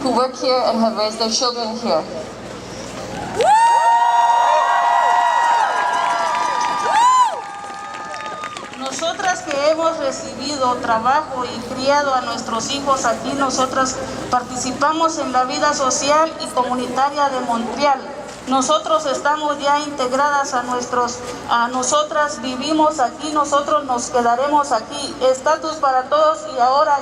who work here and have raised their children here. Nosotras que hemos recibido trabajo y criado a nuestros hijos aquí, nosotras participamos en la vida social y comunitaria de Montreal. Nosotros estamos ya integradas a nosotras vivimos aquí, nosotros nos quedaremos aquí. Estatus para todos y ahora.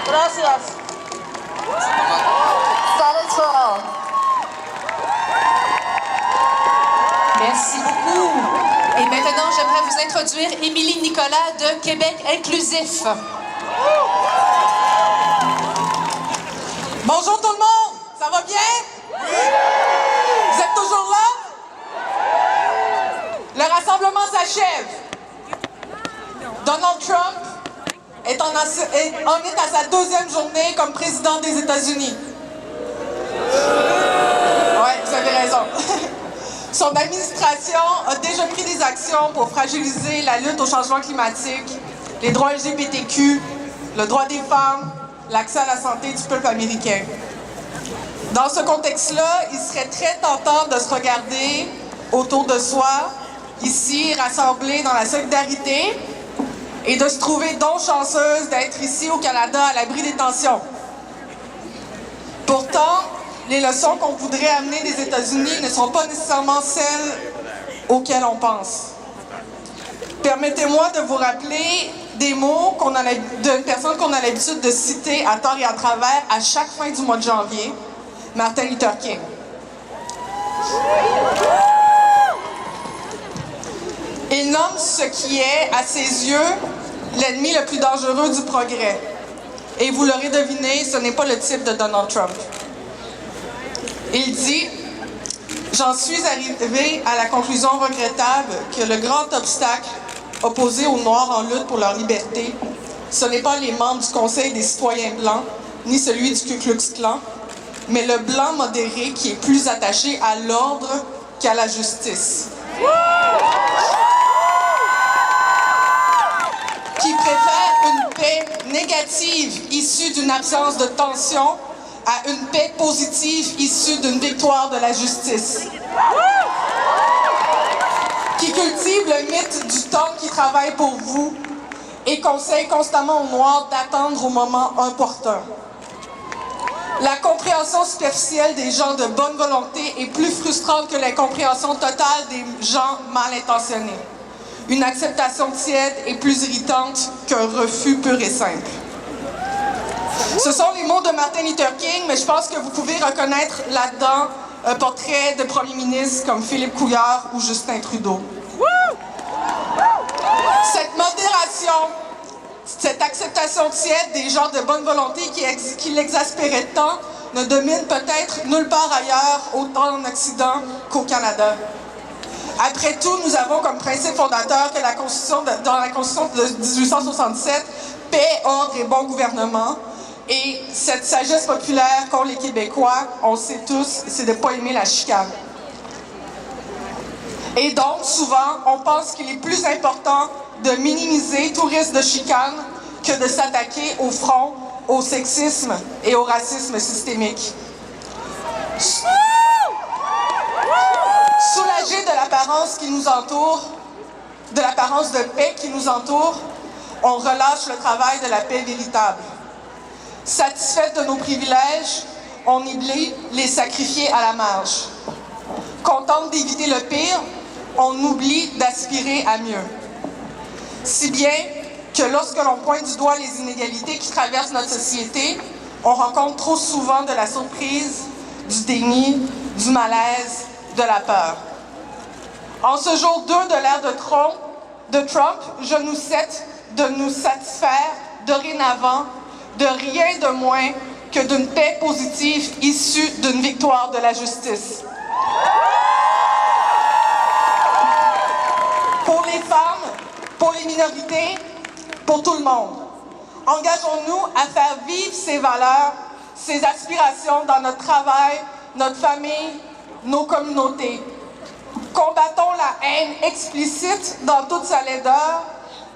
Gracias. Status for all. Merci beaucoup. Et maintenant, j'aimerais vous introduire Émilie Nicolas de Québec Inclusif. Bonjour tout le monde, ça va bien? Oui! Vous êtes toujours là? Le rassemblement s'achève. Donald Trump en est à sa deuxième journée comme président des États-Unis. Oui, vous avez raison. Son administration a déjà pris des actions pour fragiliser la lutte au changement climatique, les droits LGBTQ, le droit des femmes, l'accès à la santé du peuple américain. Dans ce contexte-là, il serait très tentant de se regarder autour de soi, ici, rassemblés dans la solidarité, et de se trouver donc chanceuse d'être ici au Canada à l'abri des tensions. Pourtant, les leçons qu'on voudrait amener des États-Unis ne sont pas nécessairement celles auxquelles on pense. Permettez-moi de vous rappeler des mots d'une personne qu'on a l'habitude de citer à tort et à travers à chaque fin du mois de janvier, Martin Luther King. Il nomme ce qui est, à ses yeux, l'ennemi le plus dangereux du progrès. Et vous l'aurez deviné, ce n'est pas le type de Donald Trump. Il dit « J'en suis arrivé à la conclusion regrettable que le grand obstacle opposé aux Noirs en lutte pour leur liberté, ce n'est pas les membres du Conseil des citoyens blancs, ni celui du Ku Klux Klan, mais le blanc modéré qui est plus attaché à l'ordre qu'à la justice. Qui préfère une paix négative issue d'une absence de tension à une paix positive issue d'une victoire de la justice. Qui cultive le mythe du temps qui travaille pour vous et conseille constamment aux Noirs d'attendre au moment opportun. La compréhension superficielle des gens de bonne volonté est plus frustrante que l'incompréhension totale des gens mal intentionnés. Une acceptation tiède est plus irritante qu'un refus pur et simple. Ce sont les mots de Martin Luther King, mais je pense que vous pouvez reconnaître là-dedans un portrait de premiers ministres comme Philippe Couillard ou Justin Trudeau. Cette modération, cette acceptation tiède des gens de bonne volonté qui l'exaspérait tant ne domine peut-être nulle part ailleurs, autant en Occident qu'au Canada. Après tout, nous avons comme principe fondateur que dans la Constitution de 1867, paix, ordre et bon gouvernement. Et cette sagesse populaire qu'ont les Québécois, on le sait tous, c'est de ne pas aimer la chicane. Et donc, souvent, on pense qu'il est plus important de minimiser tout risque de chicane que de s'attaquer au front, au sexisme et au racisme systémique. Soulagés de l'apparence qui nous entoure, de l'apparence de paix qui nous entoure, on relâche le travail de la paix véritable. Satisfaite de nos privilèges, on oublie les sacrifier à la marge. Contente d'éviter le pire, on oublie d'aspirer à mieux. Si bien que lorsque l'on pointe du doigt les inégalités qui traversent notre société, on rencontre trop souvent de la surprise, du déni, du malaise, de la peur. En ce jour 2 de l'ère de Trump, je nous souhaite de nous satisfaire dorénavant de rien de moins que d'une paix positive issue d'une victoire de la justice. Pour les femmes, pour les minorités, pour tout le monde. Engageons-nous à faire vivre ces valeurs, ces aspirations dans notre travail, notre famille, nos communautés. Combattons la haine explicite dans toute sa laideur,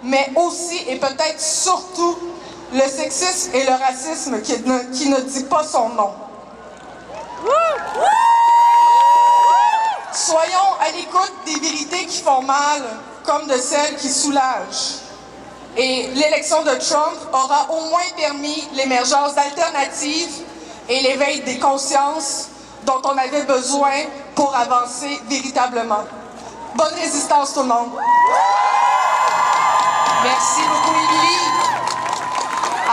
mais aussi et peut-être surtout le sexisme et le racisme qui ne dit pas son nom. Soyons à l'écoute des vérités qui font mal, comme de celles qui soulagent. Et l'élection de Trump aura au moins permis l'émergence d'alternatives et l'éveil des consciences dont on avait besoin pour avancer véritablement. Bonne résistance tout le monde! Merci beaucoup, Émilie.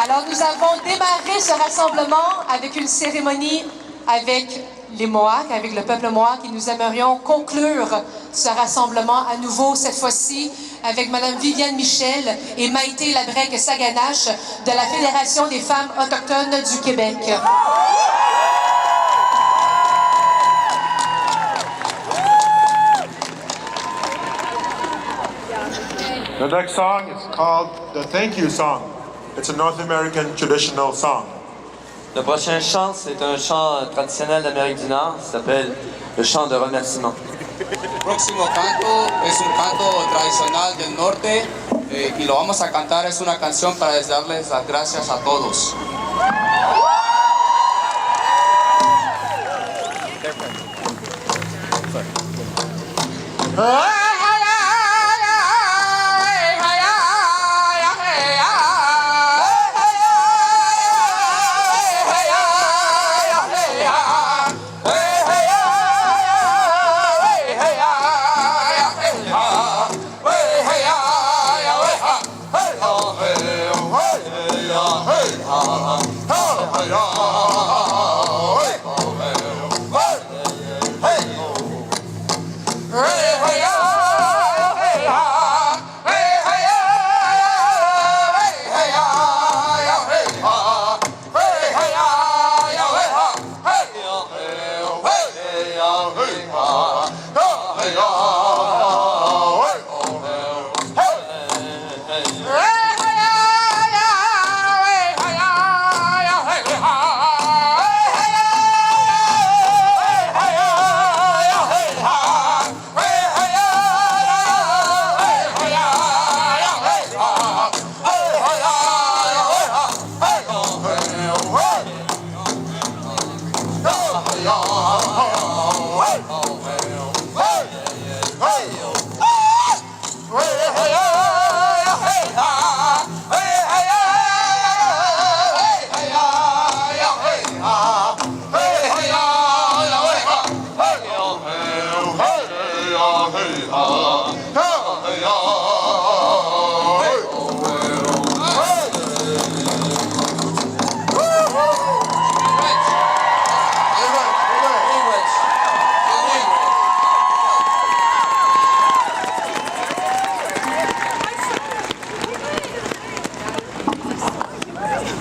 Alors, nous avons démarré ce rassemblement avec une cérémonie avec les Mohawks, avec le peuple Mohawk, et nous aimerions conclure ce rassemblement à nouveau, cette fois-ci, avec Mme Viviane Michel et Maïté Labrec-Saganache de la Fédération des femmes autochtones du Québec. The next song is called the Thank You Song. It's a North American traditional song. Le prochain chant, c'est un chant traditionnel d'Amérique du Nord. Ça s'appelle le chant de remerciement. El próximo canto es un canto tradicional del norte y lo vamos a cantar. Es una canción para darles las gracias a todos.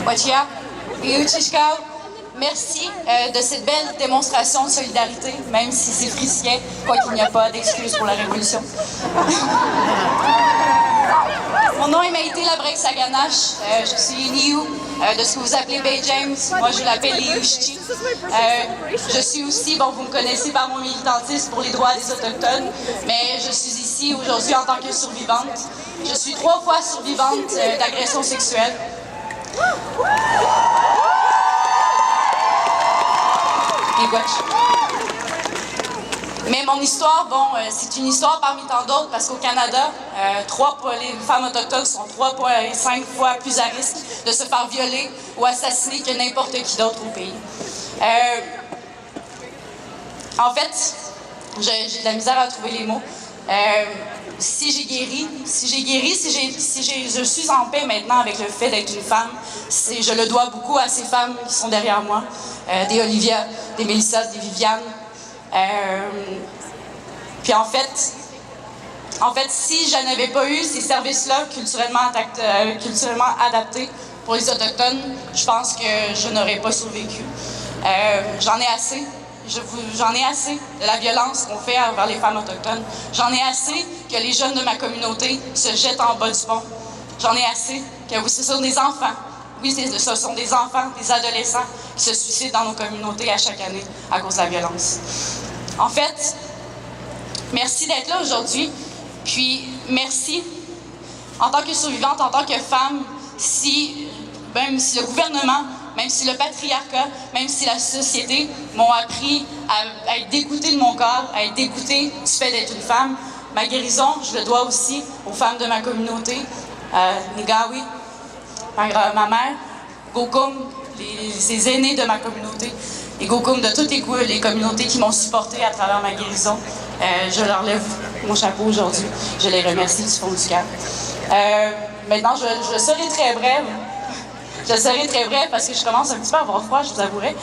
Wachia, Iuchishkao, merci de cette belle démonstration de solidarité, même si c'est fricien, quoiqu'il n'y a pas d'excuse pour la révolution. Mon nom est Maïté Labrec-Saganache, je suis Liu, de ce que vous appelez Bay James, moi je l'appelle Liushchi. Je suis aussi, bon vous me connaissez par mon militantisme pour les droits des Autochtones, mais je suis ici aujourd'hui en tant que survivante. Je suis 3 fois survivante d'agression sexuelle. Mais mon histoire, bon, c'est une histoire parmi tant d'autres parce qu'au Canada, les femmes autochtones sont 3,5 fois plus à risque de se faire violer ou assassiner que n'importe qui d'autre au pays. En fait, j'ai de la misère à trouver les mots. Si je suis en paix maintenant avec le fait d'être une femme, je le dois beaucoup à ces femmes qui sont derrière moi, des Olivia, des Mélissa, des Viviane. Puis en fait, si je n'avais pas eu ces services-là culturellement adaptés pour les Autochtones, je pense que je n'aurais pas survécu. J'en ai assez. J'en ai assez de la violence qu'on fait envers les femmes autochtones. J'en ai assez que les jeunes de ma communauté se jettent en bas du pont. J'en ai assez que oui, ce sont des enfants. Oui, ce sont des enfants, des adolescents qui se suicident dans nos communautés à chaque année à cause de la violence. En fait, merci d'être là aujourd'hui. Puis merci, en tant que survivante, en tant que femme, même si le gouvernement, même si le patriarcat, même si la société m'ont appris à être dégoûtée de mon corps, à être dégoûtée du fait d'être une femme, ma guérison, je le dois aussi aux femmes de ma communauté, Nigawi, ma mère, Gokum, les aînés de ma communauté, et Gokum de toutes les communautés qui m'ont supporté à travers ma guérison. Je leur lève mon chapeau aujourd'hui. Je les remercie du fond du cœur. Maintenant, je serai très brève. Je serai très brève parce que je commence un petit peu à avoir froid, je vous avouerai.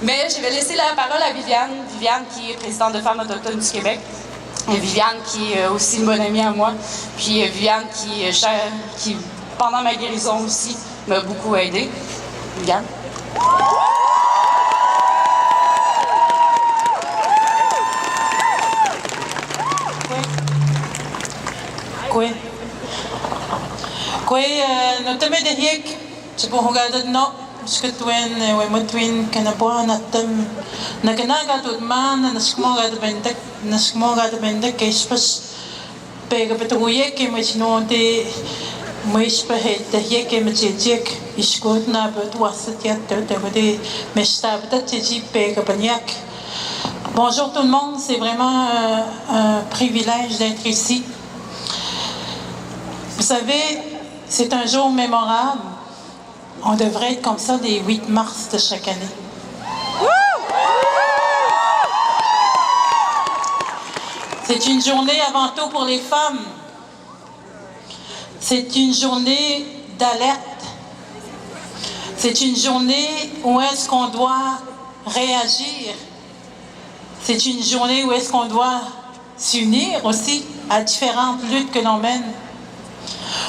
Mais je vais laisser la parole à Viviane. Viviane qui est présidente de Femmes autochtones du Québec. Et Viviane qui est aussi une bonne amie à moi. Puis Viviane qui pendant ma guérison aussi, m'a beaucoup aidée. Viviane. Koe no teme de hiek se po hogada no skutwen we mutwin kana po na tem na kanaga tut man na skmoga de bende kespas pega betuye ke machno de moispa het de hiek me tjek iskot na bet wasat ya de mesta bet tji pega banyak. Bonjour tout le monde, c'est vraiment un privilège d'être ici. Vous savez, c'est un jour mémorable. On devrait être comme ça les 8 mars de chaque année. C'est une journée avant tout pour les femmes. C'est une journée d'alerte. C'est une journée où est-ce qu'on doit réagir. C'est une journée où est-ce qu'on doit s'unir aussi à différentes luttes que l'on mène.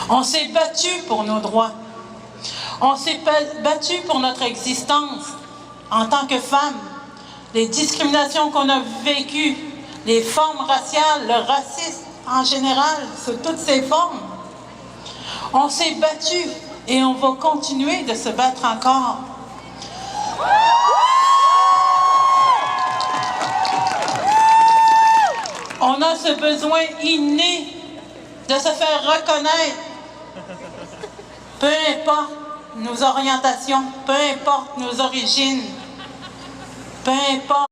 On s'est battu pour nos droits. On s'est battu pour notre existence en tant que femmes. Les discriminations qu'on a vécues, les formes raciales, le racisme en général, sous toutes ses formes. On s'est battu et on va continuer de se battre encore. On a ce besoin inné de se faire reconnaître, peu importe nos orientations, peu importe nos origines, peu importe